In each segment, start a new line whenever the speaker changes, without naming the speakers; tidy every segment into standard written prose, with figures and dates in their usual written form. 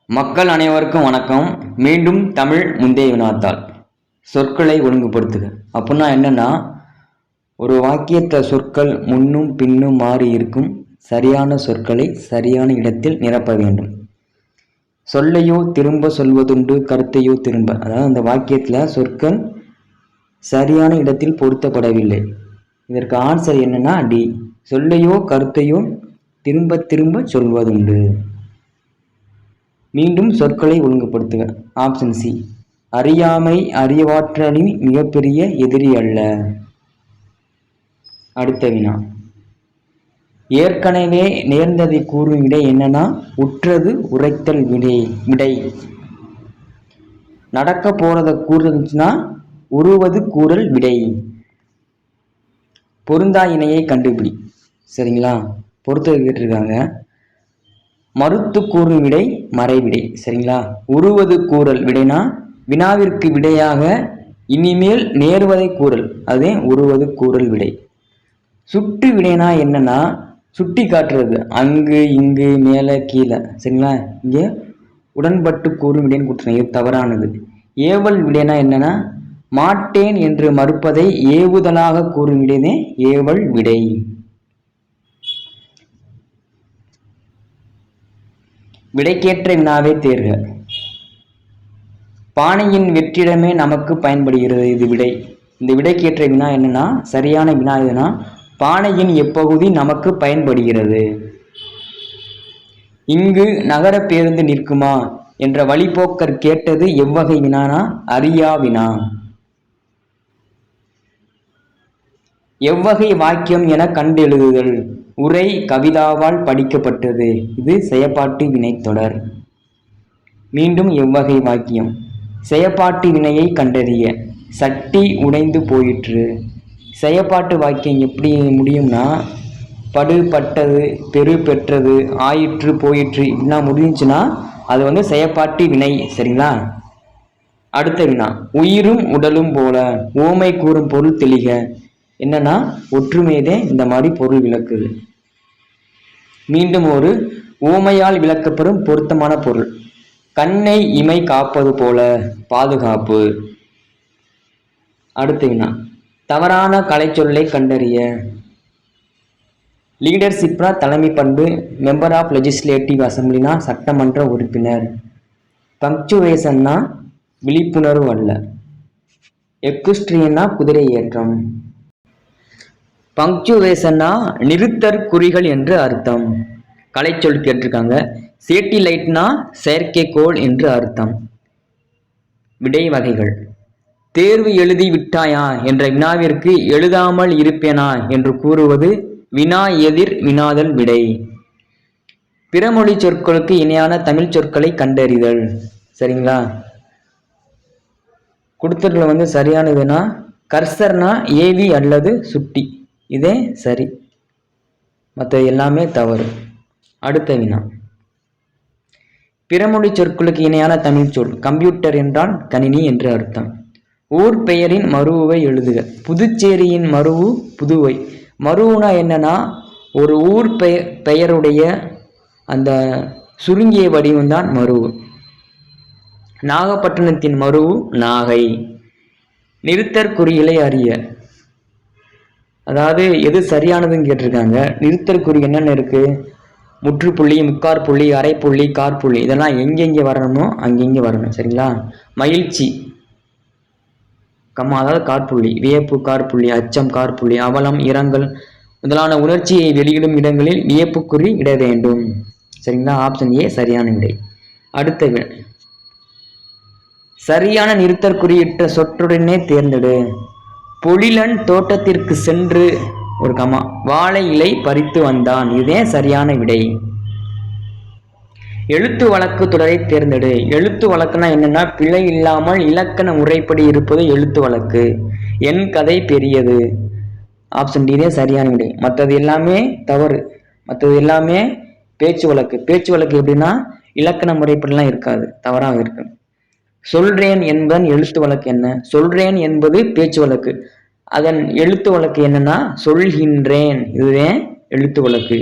மக்கள் அனைவருக்கும் வணக்கம். மீண்டும் தமிழ் முந்தைய வினாத்தாள். சொற்களை ஒழுங்குபடுத்துக. அப்படின்னா என்னன்னா, ஒரு வாக்கியத்தை சொற்கள் முன்னும் பின்னும் மாறி இருக்கும் சரியான சொற்களை சரியான இடத்தில் நிரப்ப வேண்டும். சொல்லையோ திரும்ப சொல்வதுண்டு, கருத்தையோ திரும்ப. அதாவது அந்த வாக்கியத்தில் சொற்கள் சரியான இடத்தில் பொருத்தப்படவில்லை. இதற்கு ஆன்சர் என்னன்னா டி. சொல்லையோ கருத்தையோ திரும்ப திரும்ப சொல்வதுண்டு. மீண்டும் சொற்களை ஒழுங்குபடுத்துக. Option C. அறியாமை அறிவாற்றலின் மிகப்பெரிய எதிரி அல்ல. அடுத்த வினா. ஏற்கனவே நேர்ந்ததை கூறும் விடை என்னன்னா, உற்றது உரைத்தல் விடை. நடக்க போறத கூறுச்சுன்னா உருவது கூறல் விடை. பொருந்தா இணையை கண்டுபிடி. சரிங்களா? பொறுத்த கேட்டிருக்காங்க. மறுத்து கூறும் விடை மறைவிடை. சரிங்களா? உருவது கூறல் விடைனா வினாவிற்கு விடையாக இனிமேல் நேர்வதை கூறல், அதே உருவது கூறல் விடை. சுட்டு விடைனா என்னன்னா, சுட்டி காட்டுறது, அங்கு இங்கு மேலே கீழே. சரிங்களா? இங்கே உடன்பட்டு கூறும் விடைன்னு கொடுத்துருங்க, இது தவறானது. ஏவல் விடைனா என்னன்னா, மாட்டேன் என்று மறுப்பதை ஏவுதலாக கூறும் விடைனே ஏவல் விடை. விடைக்கேற்ற வினாவை தேர்க. பானையின் வெற்றிடமே நமக்கு பயன்படுகிறது, இது விடை. இந்த விடைக்கேற்ற வினா என்னன்னா, சரியான வினா எதுனா, பானையின் எப்பகுதி நமக்கு பயன்படுகிறது. இங்கு நகர பேருந்து நிற்குமா என்ற வழிபோக்கர் கேட்டது எவ்வகை வினானா, அறியா வினா. எவ்வகை வாக்கியம் என கண்டெழுதுதல். உரை கவிதாவால் படிக்கப்பட்டது, இது செயப்பாட்டு வினைத்தொடர். மீண்டும் எவ்வகை வாக்கியம். செயப்பாட்டு வினையை கண்டறிய. சட்டி உடைந்து போயிற்று. செயப்பாட்டு வாக்கியம் எப்படி முடியும்னா, படு பட்டது, பெரு பெற்றது, ஆயிற்று போயிற்று, இப்படிலாம் முடிஞ்சுன்னா அது செயப்பாட்டு வினை. சரிங்களா? அடுத்த வினா. உயிரும் உடலும் போல. ஓமை கூறும் பொருள் தெளிக. என்னன்னா, ஒற்றுமையதே இந்த மாதிரி பொருள் விளக்குது. மீண்டும் ஒரு ஓமையால் விளக்கப்படும் பொருத்தமான பொருள். கண்ணை இமை காப்பது போல, பாதுகாப்பு. அடுத்த வினா. தவறான கலைச்சொல்லை கண்டறிய. லீடர்ஷிப்னா தலைமை பண்பு. மெம்பர் ஆஃப் லெஜிஸ்லேட்டிவ் அசம்பிளினா சட்டமன்ற உறுப்பினர். பங்க்சுவேஷன்னா விழிப்புணர்வு அல்ல. எக்குஸ்ட்ரியன்னா குதிரை ஏற்றம். பங்க்சுவேஷன்னா நிறுத்தற்குறிகள் என்று அர்த்தம். கலைச்சொல் கேட்டிருக்காங்க. சேட்டிலைட்னா செயற்கைக்கோள் என்று அர்த்தம். விடை வகைகள். தேர்வு எழுதி விட்டாயா என்ற வினாவிற்கு எழுதாமல் இருப்பேனா என்று கூறுவது வினா எதிர் வினாதல் விடை. பிறமொழி சொற்களுக்கு இணையான தமிழ் சொற்களை கண்டறிதல். சரிங்களா? கொடுத்ததுல சரியானதுன்னா கர்சர்னா ஏவி அல்லது சுட்டி, இதே சரி, மற்ற எல்லாமே தவறு. அடுத்த வினா. பிறமொழி சொற்களுக்கு இணையான தமிழ் சொல். கம்ப்யூட்டர் என்றால் கணினி என்று அர்த்தம். ஊர் பெயரின் மருவை எழுதுக. புதுச்சேரியின் மருவு புதுவை. மருவுனா என்னன்னா, ஒரு ஊர் பெயருடைய அந்த சுருங்கிய வடிவம் தான் மருவு. நாகப்பட்டினத்தின் மருவு நாகை. நிறுத்தற்குறிகளை அறிய. அதாவது எது சரியானதுன்னு கேட்டிருக்காங்க. நிறுத்தற்குறி என்னென்ன இருக்கு? முற்றுப்புள்ளி, முக்காற்புள்ளி, அரைப்புள்ளி, காற்புள்ளி, இதெல்லாம் எங்கெங்கே வரணுமோ அங்கெங்கே வரணும். சரிங்களா? மகிழ்ச்சி கம்மா, அதாவது காற்புள்ளி. வியப்பு காற்புள்ளி, அச்சம் காற்புள்ளி, அவலம், இரங்கல் முதலான உணர்ச்சியை வெளியிடும் இடங்களில் வியப்புக்குறி இட வேண்டும். சரிங்களா? ஆப்ஷன் ஏ சரியான விடை. அடுத்த விடை. சரியான நிறுத்தற்குறியிட்ட சொற்றுடனே தேர்ந்தெடு. பொழிலன் தோட்டத்திற்கு சென்று ஒரு கமா வாழை இலை பறித்து வந்தான், இதே சரியான விடை. எழுத்து வழக்கு தொடரை தேர்ந்தெடு. எழுத்து வழக்குனா என்னன்னா, பிழை இல்லாமல் இலக்கண முறைப்படி இருப்பது எழுத்து வழக்கு. என் கதை பெரியது. ஆப்ஷன் டி சரியான விடை. மற்றது எல்லாமே தவறு. மற்றது எல்லாமே பேச்சு வழக்கு. பேச்சு வழக்கு எப்படின்னா இலக்கண முறைப்படிலாம் இருக்காது, தவறாக இருக்கு. சொல்றேன் என்பதன் எழுத்து வழக்கு என்ன? சொல்றேன் என்பது பேச்சு வழக்கு. அதன் எழுத்து வழக்கு என்னன்னா சொல்கின்றேன், இதுவே எழுத்து வழக்கு.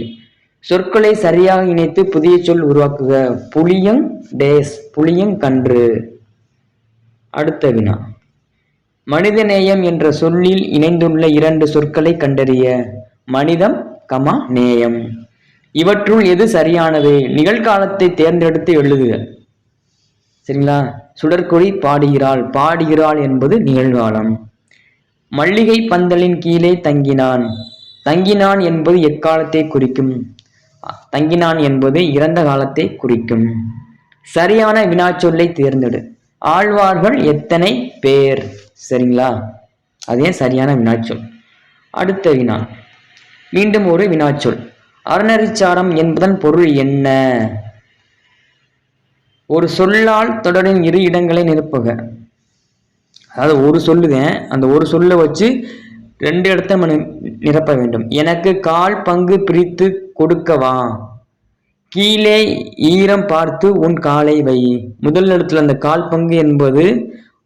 சொற்களை சரியாக இணைத்து புதிய சொல் உருவாக்குக. புளியங் டேஸ் புளியங்கன்று. அடுத்த வினா, மனிதநேயம் என்ற சொல்லில் இணைந்துள்ள 2 சொற்களை கண்டறிய. மனிதம், நேயம். இவற்றுள் எது சரியானது? நிகழ்காலத்தை தேர்ந்தெடுத்து எழுதுக. சரிங்களா? சுடற்கொடி பாடுகிறாள். பாடுகிறாள் என்பது நிகழ்காலம். மல்லிகை பந்தலின் கீழே தங்கினான். தங்கினான் என்பது எக்காலத்தை குறிக்கும்? தங்கினான் என்பது இறந்த காலத்தை குறிக்கும். சரியான வினாச்சொல்லை தேர்ந்தெடு. ஆழ்வார்கள் எத்தனை பேர்? சரிங்களா? அதே சரியான வினாச்சொல். அடுத்த வினா, மீண்டும் ஒரு வினாச்சொல். அறநெறிச்சாரம் என்பதன் பொருள் என்ன? ஒரு சொல்லால் தொடரின் 2 இடங்களை நிரப்புக. அதாவது ஒரு சொல்லுதேன், அந்த ஒரு சொல்ல வச்சு 2 இடத்த நம்ம நிரப்ப வேண்டும். எனக்கு கால் பங்கு பிரித்து கொடுக்கவா? கீழே ஈரம் பார்த்து உன் காலை வை. முதல் இடத்துல அந்த கால் பங்கு என்பது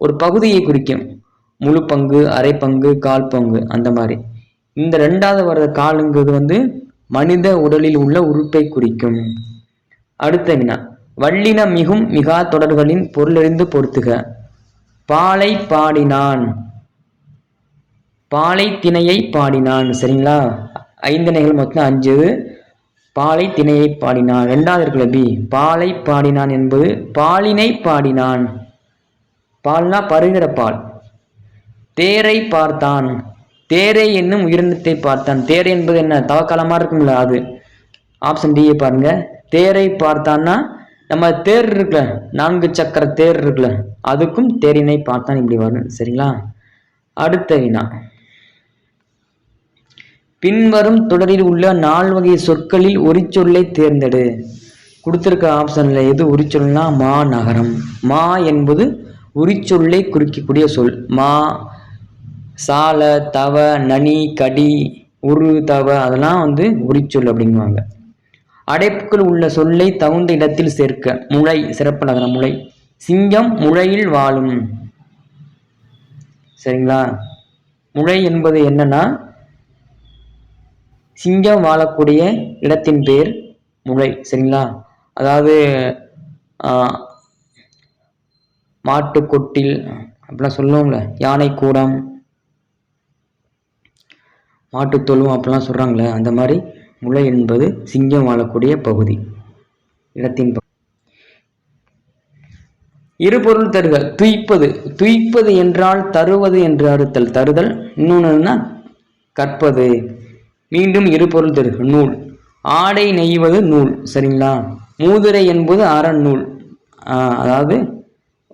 ஒரு பகுதியை குறிக்கும். முழு பங்கு, அரை பங்கு, கால் பங்கு, அந்த மாதிரி. இந்த 2வது வர்ற காலுங்கிறது மனித உடலில் உள்ள உறுப்பை குறிக்கும். அடுத்த வினா, வல்லின மிகும் மிகா தொடர்களின் பொருளறிந்து பொறுத்துக. பாலை பாடினான். பாலை திணையை பாடினான். சரிங்களா? 5 திணைகள் மொத்தம் 5. பாலை திணையை பாடினான். 2வது இருக்குல்ல பி, பாலை பாடினான் என்பது பாலினை பாடினான். பால்னா பருகிற பால். தேரை பார்த்தான். தேரை என்னும் உயிரினத்தை பார்த்தான். தேரை என்பது என்ன? தவக்காலமா இருக்கும்ல, அது. ஆப்ஷன் டியை பாருங்க. தேரை பார்த்தான்னா நம்ம தேர் இருக்குல்ல, 4 சக்கர தேர் இருக்குல்ல, அதுக்கும் தேரினை பார்த்தான் இப்படி வரும். சரிங்களா? அடுத்த வினா, பின்வரும் தொடரில் உள்ள 4 வகை சொற்களில் உரிச்சொல்லை தேர்ந்தெடு. கொடுத்திருக்க ஆப்ஷன்ல எது உரிச்சொல்னா மா நகரம். மா என்பது உரிச்சொல்லை குறிக்கக்கூடிய சொல். மா, சால, தவ, நனி, கடி, உரு, தவ, அதெல்லாம் உரிச்சொல் அப்படிங்குவாங்க. அடைப்புகள் உள்ள சொல்லை தகுந்த இடத்தில் சேர்க்க. முளை, சிறப்பு நகரம் முளை. சிங்கம் முளையில் வாழும். சரிங்களா? முளை என்பது என்னன்னா சிங்கம் வாழக்கூடிய இடத்தின் பேர் முளை. சரிங்களா? அதாவது மாட்டுக்கொட்டில் அப்படிலாம் சொல்லுவோம்ல, யானை கூடம், மாட்டுத்தொழுவம் அப்படிலாம் சொல்றாங்களே, அந்த மாதிரி முளை என்பது சிங்கம் வாழக்கூடிய பகுதி, இடத்தின் பகுதி. இருபொருள் தருதல். துய்ப்பது. துய்ப்பது என்றால் தருவது என்று அறுத்தல். தருதல். இன்னொன்னுன்னா கற்பது. மீண்டும் இருபொருள் தருக. நூல். ஆடை நெய்வது நூல். சரிங்களா? மூதுரை என்பது அறநூல், அதாவது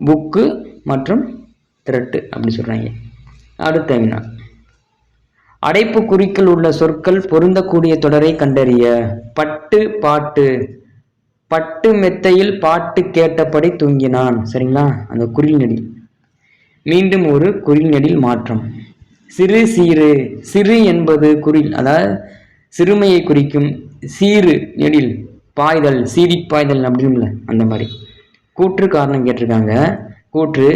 புக்கு மற்றும் திரட்டு அப்படி சொல்றாங்க. அடுத்த வினா, அடைப்பு குறிக்கல் உள்ள சொற்கள் பொருந்தக்கூடிய தொடரை கண்டறிய. பட்டு பாட்டு. பட்டு மெத்தையில் பாட்டு கேட்டபடி தூங்கினான். சரிங்களா? அந்த குறில் நெடில். மீண்டும் ஒரு குறில் நெடில் மாற்றம். சிறு சீரு. சிறு என்பது குறில், அதாவது சிறுமையை குறிக்கும். சீரு நெடில் பாய்தல், சீடி பாய்தல் அப்படின்னு அந்த மாதிரி. கூற்று காரணம் கேட்டிருக்காங்க. கூற்று,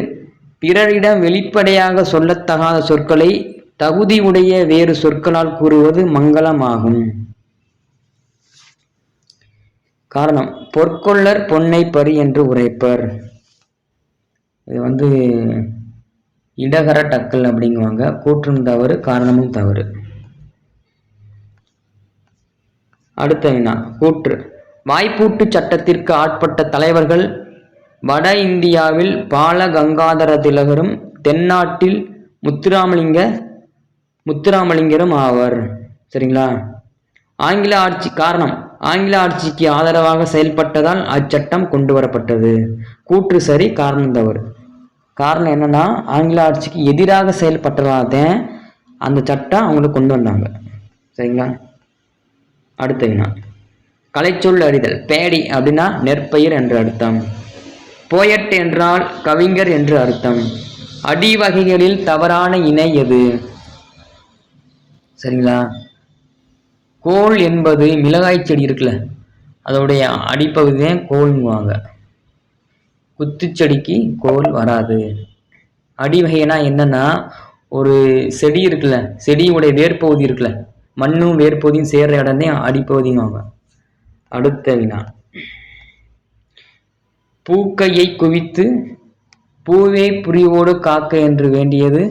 பிறரிடம் வெளிப்படையாக சொல்லத்தகாத சொற்களை தகுதி உடைய வேறு சொற்களால் கூறுவது மங்களமாகும். காரணம், பொற்கொள்ளர் பொன்னை பறி என்று உரைப்பர். இது இடகர டக்கல் அப்படிங்குவாங்க. கூற்றும் தவறு, காரணமும் தவறு. அடுத்த வினா, கூற்று. வாய்ப்பூட்டு சட்டத்திற்கு ஆட்பட்ட தலைவர்கள் வட இந்தியாவில் பால கங்காதர திலகரும் தென்னாட்டில் முத்துராமலிங்கரும் ஆவர். சரிங்களா? ஆங்கில ஆட்சி. காரணம், ஆங்கில ஆட்சிக்கு ஆதரவாக செயல்பட்டதால் அச்சட்டம் கொண்டு வரப்பட்டது. கூற்று சரி, காரணம் தவறு. காரணம் என்னன்னா, ஆங்கில ஆட்சிக்கு எதிராக செயல்பட்டதால்தான் அந்த சட்டம் அவங்களுக்கு கொண்டு வந்தாங்க. சரிங்களா? அடுத்த வினா, கலைச்சொல் அறிதல். பேடி அப்படின்னா நெற்பயிர் என்று அர்த்தம். போயட் என்றால் கவிஞர் என்று அர்த்தம். அடி வகைகளில் தவறான இணை எது? சரிங்களா? கோல் என்பது மிளகாய் செடி இருக்குல்ல, அதோடைய அடிப்பகுதி தான் கோல்ங்குவாங்க. குத்துச்செடிக்கு கோல் வராது. அடி வகைனா என்னன்னா, ஒரு செடி இருக்குல்ல, செடியுடைய வேர்பகுதி இருக்குல்ல, மண்ணும் வேர்பகுதியும் சேர்ற இடம் தான் அடிப்பகுதிங்குவாங்க. அடுத்த வினா. பூக்கையை குவித்து பூவே புரிவோடு காக்க என்று வேண்டியது?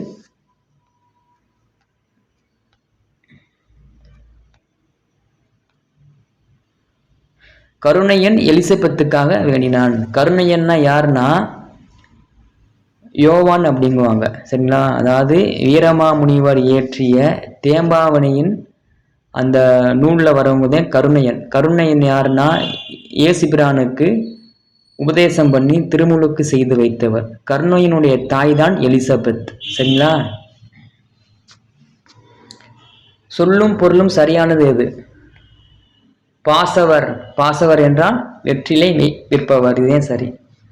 கருணையன் எலிசபெத்துக்காக வேண்டினான். கருணையன்னா யாருன்னா யோவான் அப்படிங்குவாங்க, சரிங்களா? அதாவது வீரமாமுனிவர் இயற்றிய தேம்பாவணியின் அந்த நூலில் வரவங்க கருணையன். கருணையன் யாருன்னா இயேசுபிரானுக்கு உபதேசம் பண்ணி திருமுழுக்கு செய்து வைத்தவர். கருணையனுடைய தாய் தான் எலிசபெத், சரிங்களா? சொல்லும் பொருளும் சரியானது எது? பாசவர். பாசவர் என்றால் வெற்றிலை விற்பவர், இதே சரி,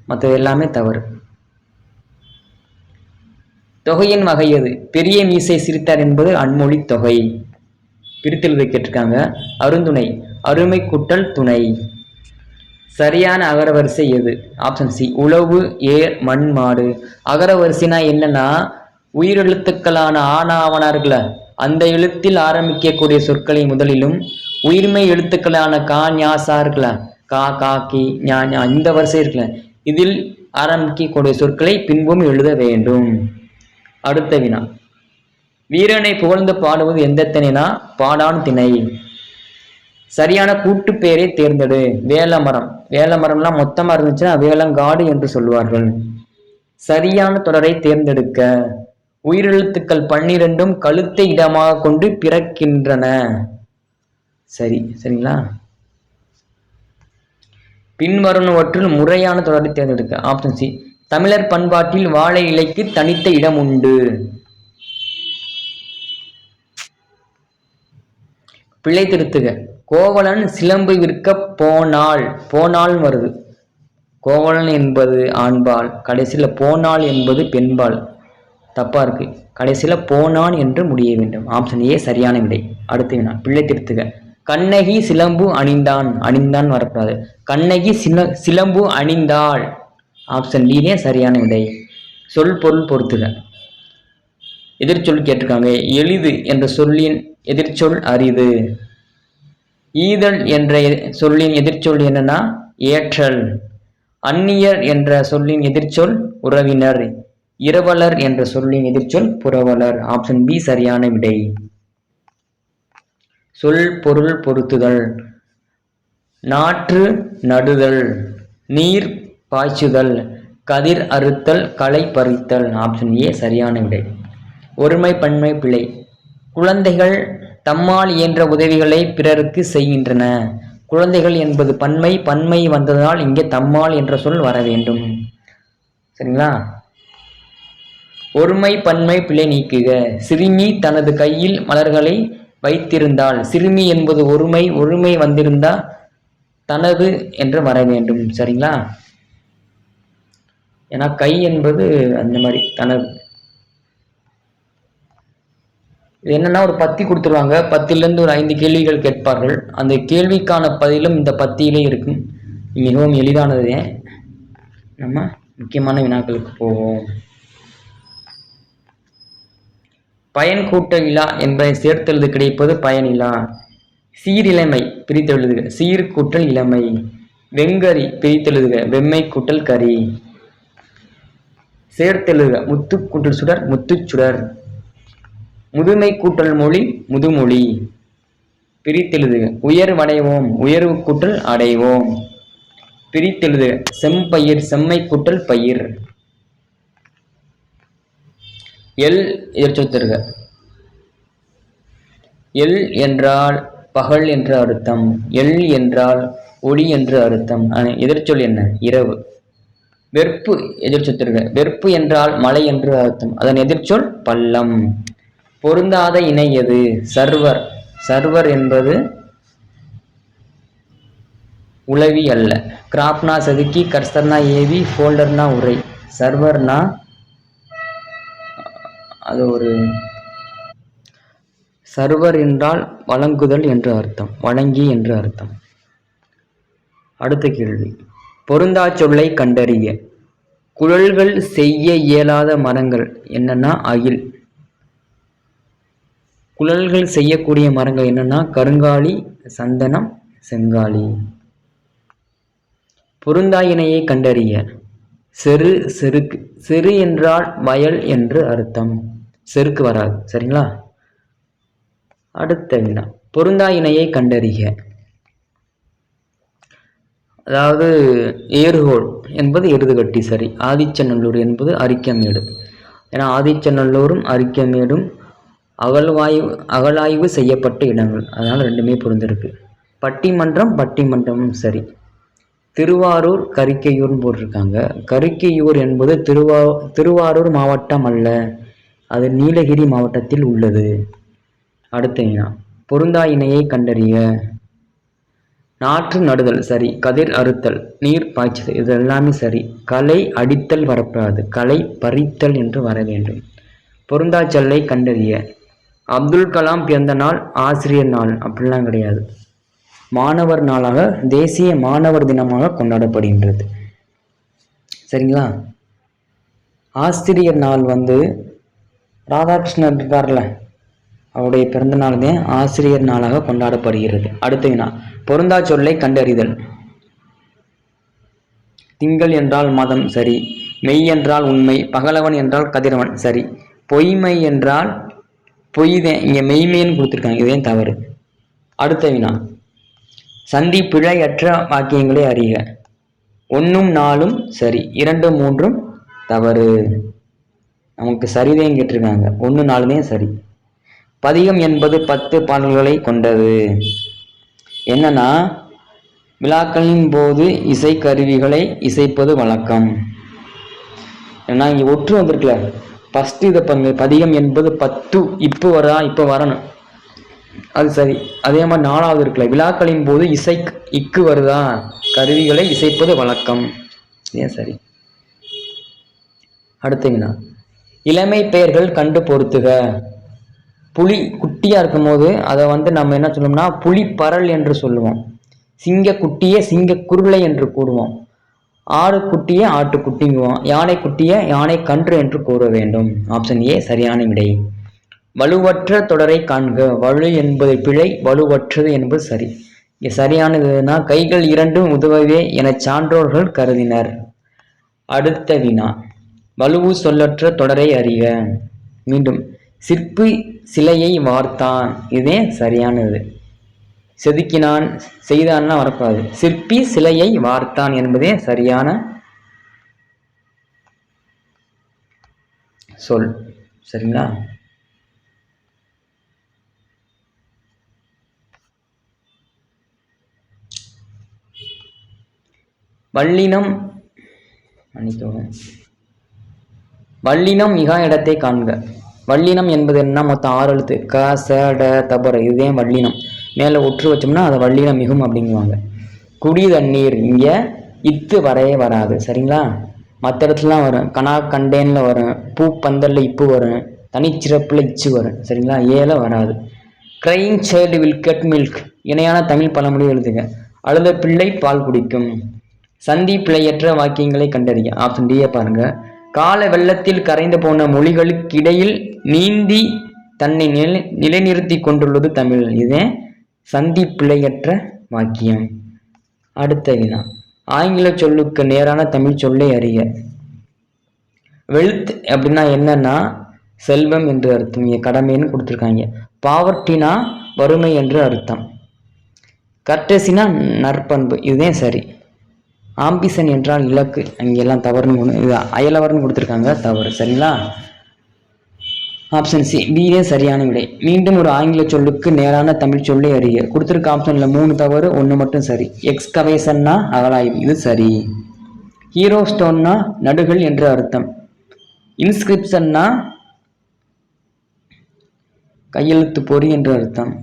மற்ற எல்லாமே தவறு. தொகையின் வகை எது? பெரிய மீசை சிரித்தார் என்பது அன்மொழி தொகை. பிரித்தெழுத கேட்டிருக்காங்க. அருந்துணை, அருமை கூட்டல் துணை. சரியான அகரவரிசை எது? ஆப்ஷன் சி, உழவு, ஏர், மண், மாடு. அகரவரிசைனா என்னன்னா உயிரெழுத்துக்களான ஆவணா இருக்குல்ல, அந்த எழுத்தில் ஆரம்பிக்கக்கூடிய சொற்களை முதலிலும், உயிர்மை எழுத்துக்களான கா ஞாசா இருக்குல்ல, கா காக்கி ஞா இந்த வரிசை இருக்குல்ல, இதில் ஆரம்பிக்கக்கூடிய சொற்களை பின்பும் எழுத வேண்டும். அடுத்த வினா. வீரனை புகழ்ந்து பாடுவது எந்த திணைனா பாடான் திணை. சரியான கூட்டு பெயரை தேர்ந்தெடு. வேலமரம். வேலமரம்லாம் மொத்தமா இருந்துச்சுன்னா வேலங்காடு என்று சொல்வார்கள். சரியான தொடரை தேர்ந்தெடுக்க. உயிரெழுத்துக்கள் 12 கழுத்தை இடமாக கொண்டு பிறக்கின்றன. சரிங்களா? பின்வருவனவற்றுள் முறையான தொடரை தேர்ந்தெடுக்க. ஆப்ஷன் சி, தமிழர் பண்பாட்டில் வாழை இலைக்கு தனித்த இடம் உண்டு. பிழை திருத்துக. கோவலன் சிலம்பு விற்க போனாள். போனாள் வருது. கோவலன் என்பது ஆண்பால், கடைசியில் போனாள் என்பது பெண்பால். தப்பா இருக்கு. கடைசியில் போனான் என்று முடிய வேண்டும். ஆப்ஷன் ஏ சரியான விடை. அடுத்த வினா. பிழை திருத்துக. கண்ணகி சிலம்பு அணிந்தான். அணிந்தான் வரக்கூடாது. கண்ணகி சிலம்பு அணிந்தாள். ஆப்ஷன் டினே சரியான விடை. சொல் பொருள் பொறுத்துக. எதிர்ச்சொல் கேட்டிருக்காங்க. எளிது என்ற சொல்லின் எதிர்ச்சொல் அரிது. ஈதல் என்ற சொல்லின் எதிர்ச்சொல் என்னன்னா ஏற்றல். அந்நியர் என்ற சொல்லின் எதிர்ச்சொல் உறவினர். இரவலர் என்ற சொல்லின் எதிர்ச்சொல் புரவலர். ஆப்ஷன் பி சரியான விடை. சொல் பொருள் பொருத்துதல். நாற்று நடுதல், நீர் பாய்ச்சுதல், கதிர் அறுத்தல், களை பறித்தல். ஆப்ஷன் ஏ சரியான விடை. ஒருமை பன்மை பிழை. குழந்தைகள் தம்மால் இயன்ற உதவிகளை பிறருக்கு செய்கின்றன. குழந்தைகள் என்பது பன்மை. பன்மை வந்ததால் இங்கே தம்மால் என்ற சொல் வர வேண்டும். சரிங்களா? ஒருமை பன்மை பிழை நீக்குக. சிறுமி தனது கையில் மலர்களை வைத்திருந்தால். சிறுமி என்பது ஒருமை. ஒருமை வந்திருந்தா தனது என்று வர வேண்டும். சரிங்களா? ஏன்னா கை என்பது அந்த மாதிரி தனது. என்னன்னா ஒரு பத்தி கொடுத்துருவாங்க. 10லிருந்து ஒரு 5 கேள்விகள் கேட்பார்கள். அந்த கேள்விக்கான பதிலும் இந்த பத்தியிலே இருக்கும். மிகவும் எளிதானதே. நம்ம முக்கியமான வினாக்களுக்கு போவோம். பயன் கூட்ட இலா என்பதை சேர்த்தெழுது கிடைப்பது பயனிலா. சீரிழமை பிரித்தெழுதுக. சீர் கூட்டல் இளமை. வெங்கரி பிரித்தெழுதுக. வெம்மை கூட்டல் கரி. சேர்த்தெழுதுக. முத்து கூட்டல் சுடர் முத்துச்சுடர். முதுமை கூட்டல் மொழி முதுமொழி. பிரித்தெழுதுக. உயர்வடைவோம். உயர்வு கூட்டல் அடைவோம். பிரித்தெழுதுக. செம்பயிர் செம்மை கூட்டல் பயிர். எல் எதிர்ச்சொல். எல் என்றால் பகல் என்று அர்த்தம். எல் என்றால் ஒளி என்று அர்த்தம். எதிர்ச்சொல் என்ன? இரவு. வெறுப்பு எதிர்ச்சொல். வெறுப்பு என்றால் மலை என்று அர்த்தம். அதன் எதிர்ச்சொல் பள்ளம். பொருந்தாத இணை எது? சர்வர். சர்வர் என்பது உளவி அல்ல. கிராப்னா செதுக்கி, கர்சர்னா ஏவி, ஃபோல்டர்னா உரை. சர்வர்னா அது ஒரு சர்வர் என்றால் வழங்குதல் என்று அர்த்தம். வழங்கி என்று அர்த்தம். அடுத்த கேள்வி. பொருந்தா சொல்லை கண்டறிய. குழல்கள் செய்ய இயலாத மரங்கள் என்னன்னா அகில். குழல்கள் செய்யக்கூடிய மரங்கள் என்னன்னா கருங்காலி, சந்தனம், செங்காலி. பொருந்தா இணையை கண்டறிய. செரு செருக்கு. செரு என்றால் வயல் என்று அர்த்தம். செருக்கு வராது. சரிங்களா? அடுத்த வினா. பொருந்தா இணையை கண்டறிக. அதாவது ஏறுகோள் என்பது எருதுகட்டி. சரி. ஆதிச்சநல்லூர் என்பது அரிக்கமேடு. ஏன்னா ஆதிச்சநல்லூரும் அரிக்கமேடும் அகழாய்வு செய்யப்பட்ட இடங்கள், அதனால் ரெண்டுமே பொருந்திருக்கு. பட்டிமன்றமும் சரி. திருவாரூர் கரிக்கையூர்னு போட்டிருக்காங்க. கரிக்கையூர் என்பது திருவாரூர் மாவட்டம் அல்ல, அது நீலகிரி மாவட்டத்தில் உள்ளது. அடுத்த வினா. பொருந்தா இணையை கண்டறிய. நாற்று நடுதல் சரி. கதிர் அறுத்தல், நீர் பாய்ச்சுதல், இது எல்லாமே சரி. களை அடித்தல் வரக்கூடாது, களை பறித்தல் என்று வர வேண்டும். பொருந்தா சொல்லை கண்டறிய. அப்துல் கலாம் பிறந்த நாள் ஆசிரியர் நாள் அப்படிலாம் கிடையாது. மாணவர் நாளாக, தேசிய மாணவர் தினமாக கொண்டாடப்படுகின்றது. சரிங்களா? ஆசிரியர் நாள் ராதாகிருஷ்ணன் இருக்கார்ல, அவருடைய பிறந்த நாள் தான் ஆசிரியர் நாளாக கொண்டாடப்படுகிறது. அடுத்த வினா. பொருந்தா சொல்லை கண்டறிதல். திங்கள் என்றால் மதம் சரி. மெய் என்றால் உண்மை. பகலவன் என்றால் கதிரவன் சரி. பொய்மை என்றால் பொய்தான், இங்க மெய்மைன்னு கொடுத்துருக்காங்க, இதுதான் தவறு. அடுத்த வினா. சந்தி பிழையற்ற வாக்கியங்களை அறிக. 1ம் 4ம் சரி, 2, 3ம் தவறு. நமக்கு சரிதான் கேட்டிருக்காங்க, 1, 4 சரி. பதிகம் என்பது 10 பாடல்களை கொண்டது. என்னன்னா, விழாக்களின் போது இசைக்கருவிகளை இசைப்பது வழக்கம். ஏன்னா இங்க ஒற்று வந்திருக்குல, ஃபர்ஸ்ட் இதை பாருங்க. பதிகம் என்பது 10, இப்போ வரணும், அது சரி. அதே மாதிரி 4வது இருக்குல்ல, விழாக்களின் போது இக்கு வருதா, கருவிகளை இசைப்பது வழக்கம், ஏன் சரி. அடுத்த வினா. இளமை பெயர்கள் கண்டு பொறுத்துக. புலி குட்டியா இருக்கும் போது அதை நம்ம என்ன சொல்லுவோம்னா புலி பரல் என்று சொல்லுவோம். சிங்க குட்டியை சிங்க குருளை என்று கூறுவோம். ஆடு குட்டியை ஆட்டுக்குட்டிங்குவோம். யானை குட்டியை யானை கன்று என்று கூற வேண்டும். ஆப்ஷன் ஏ சரியான விடை. வலுவற்ற தொடரை காண்க. வலு என்பது பிழை, வலுவற்றது என்பது சரி. சரியானதுன்னா கைகள் 2 உதவவே என சான்றோர்கள் கருதினர். அடுத்த வினா. வலுவு சொல்லற்ற தொடரை அறிக. மீண்டும், சிற்பி சிலையை வார்த்தான், இதே சரியானது. செதுக்கினான் செய்தான்னா வரக்கூடாது. சிற்பி சிலையை வார்த்தான் என்பதே சரியான சொல். சரிங்களா? வல்லினம் மிகா இடத்தை காண்க. வல்லினம் என்பது என்ன? மொத்தம் 6 எழுத்து. க ச ட தபர, இதுதான் வல்லினம். மேலே ஒற்று வச்சோம்னா அதை வல்லினம் மிகும் அப்படிங்குவாங்க. குடி தண்ணீர், இங்க இத்து வரையே வராது. சரிங்களா? மற்ற இடத்துலாம் வரும். கனா கண்டேன்ல வரும். பூ பந்தல்ல இப்பு வரும். தனிச்சிறப்புல இச்சு வரும். சரிங்களா? ஏல வராது. Crying child will get milk, இணையான தமிழ் பழமொழி எழுதுக. அழுத பிள்ளை பால் குடிக்கும். சந்தி பிழையற்ற வாக்கியங்களை கண்டறிய. ஆப்ஷன் டியை பாருங்க. கால வெள்ளத்தில் கரைந்து போன மொழிகளுக்கிடையில் நீந்தி தன்னை நிலைநிறுத்தி கொண்டுள்ளது தமிழ், இதே சந்தி பிழையற்ற வாக்கியம். அடுத்த வினா. ஆங்கில சொல்லுக்கு நேரான தமிழ் சொல்லை அறிக. வெல்த் அப்படின்னா என்னன்னா செல்வம் என்று அர்த்தம். இங்க கடமைன்னு கொடுத்துருக்காங்க. பாவர்ட்டினா வறுமை என்று அர்த்தம். கர்டசினா நற்பண்பு, இதுதான் சரி. ஆம்பிசன் என்றால் இலக்கு, அங்கெல்லாம் தவறுன்னு இது அயலவர்னு கொடுத்துருக்காங்க, தவறு. சரிங்களா? ஆப்ஷன் சி பியே சரியான விடை. மீண்டும் ஒரு ஆங்கில சொல்லுக்கு நேரான தமிழ் சொல்லை அறிய. கொடுத்துருக்க ஆப்ஷன்ல 3 தவறு, 1 மட்டும் சரி. எக்ஸ்கவேஷன்னா அகழாய்வு, இது சரி. ஹீரோ ஸ்டோன்னா நடுகள் என்று அர்த்தம். இன்ஸ்கிரிப்ஷன்னா கையெழுத்து பொறி என்று அர்த்தம்.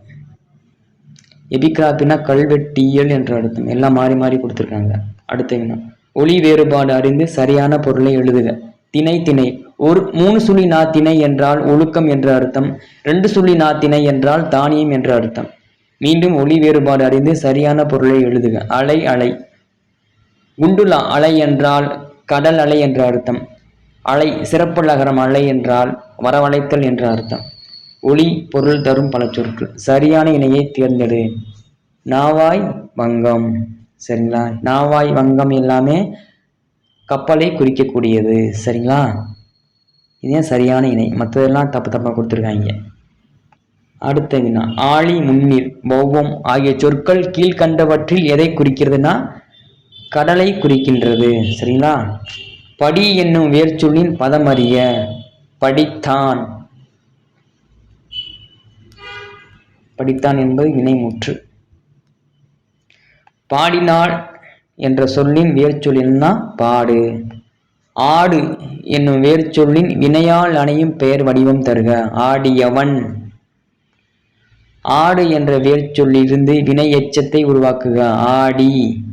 எபிகிராபினா கல்வெட்டியல் என்று அர்த்தம். எல்லாம் மாறி மாறி கொடுத்துருக்காங்க. அடுத்த வினா. ஒளி வேறுபாடு அறிந்து சரியான பொருளை எழுதுக. திணை திணை. 3 சுழி நா திணை என்றால் ஒழுக்கம் என்று அர்த்தம். 2 சுழி நா திணை என்றால் தானியம் என்று அர்த்தம். மீண்டும் ஒளி வேறுபாடு அறிந்து சரியான பொருளை எழுதுக. அலை அலை. குண்டுலா அலை என்றால் கடல் அலை என்று அர்த்தம். அலை சிறப்பு நகரம் அலை என்றால் வரவழைத்தல் என்று அர்த்தம். ஒளி பொருள் தரும் பல சொற்கள். சரியான இணையை தேர்ந்தெடு. நாவாய் வங்கம். சரிங்களா? நாவாய் வங்கம் எல்லாமே கப்பலை குறிக்கக்கூடியது. சரிங்களா? இதுதான் சரியான இணை. மற்றதெல்லாம் தப்பு தப்பாக கொடுத்துருக்காங்க. அடுத்த வினா, ஆழி, முன்னீர், பௌவம் ஆகிய சொற்கள் கீழ்கண்டவற்றில் எதை குறிக்கிறதுனா கடலை குறிக்கின்றது. சரிங்களா? படி என்னும் வேர்ச்சொல்லின் பதமறிய. படித்தான். படித்தான் என்பது வினைமுற்று. பாடினாள் என்ற சொல்லின் வேர்ச்சொல் என்ன? பாடு. ஆடு என்னும் வேர்ச்சொல்லின் வினையால் அணையும் பெயர் வடிவம் தருக. ஆடியவன். ஆடு என்ற வேர்ச்சொல்லிலிருந்து வினை எச்சத்தை உருவாக்குக. ஆடி.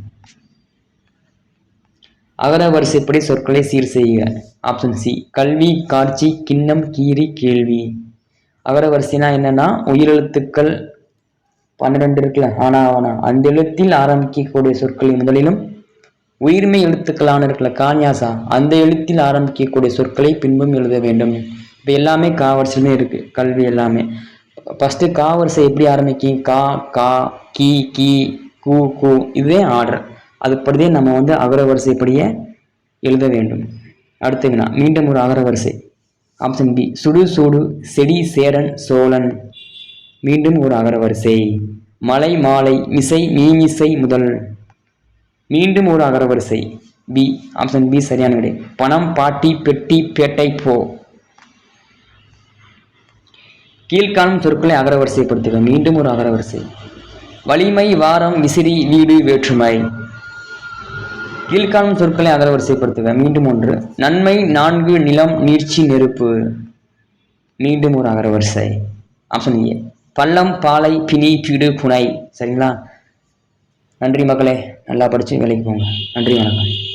அகர வரிசைப்படி சொற்களை சீர் செய்க. ஆப்ஷன் சி, கல்வி, காட்சி, கிண்ணம், கீரி, கேள்வி. அகர வரிசைனா என்னன்னா, உயிரெழுத்துக்கள் 12 இருக்குல்ல, ஆனா ஆனா அந்த எழுத்தில் ஆரம்பிக்கக்கூடிய சொற்களை முதலிலும் உயிர்மை எழுத்துக்களான இருக்குல்ல கான்யாசா, அந்த எழுத்தில் ஆரம்பிக்கக்கூடிய சொற்களை பின்பும் எழுத வேண்டும். இப்போ எல்லாமே கா வரிசையிலே இருக்கு. கல்வி எல்லாமே ஃபர்ஸ்ட் கா வரிசை எப்படி ஆரம்பிக்கும்? கா, கா, கி, கி, கு, கு. இதுவே ஆர்டர். அதுபடியே நம்ம அகர வரிசைப்படியே எழுத வேண்டும். அடுத்த வினா, மீண்டும் ஒரு அகர வரிசை. ஆப்ஷன் பி, சுடு, சூடு, செடி, சேரன், சோழன். மீண்டும் ஒரு அகர வரிசை. மலை, மாலை, மிசை, மீமிசை, முதல். மீண்டும் ஒரு அகர வரிசை. பி, ஆப்ஷன் பி சரியான விடை. பணம், பாட்டி, பெட்டி, பேட்டை, போ. கீழ்காணும் சொற்களை அகர வரிசைப்படுத்துக. மீண்டும் ஒரு அகர வரிசை. வலிமை, வாரம், விசிறி, வீடு, வேற்றுமை. கீழ்காணும் சொற்களை அகர வரிசைப்படுத்துக. மீண்டும் ஒன்று. நன்மை, நான்கு, நிலம், நீர்ச்சி, நெருப்பு. மீண்டும் ஒரு அகர வரிசை. ஆப்ஷன் ஏ, பள்ளம், பாலை, பிணி, பீடு, புனை. சரிங்களா? நன்றி மக்களே, நல்லா படிச்சு வேலைக்கு போங்க. நன்றி, வணக்கம்.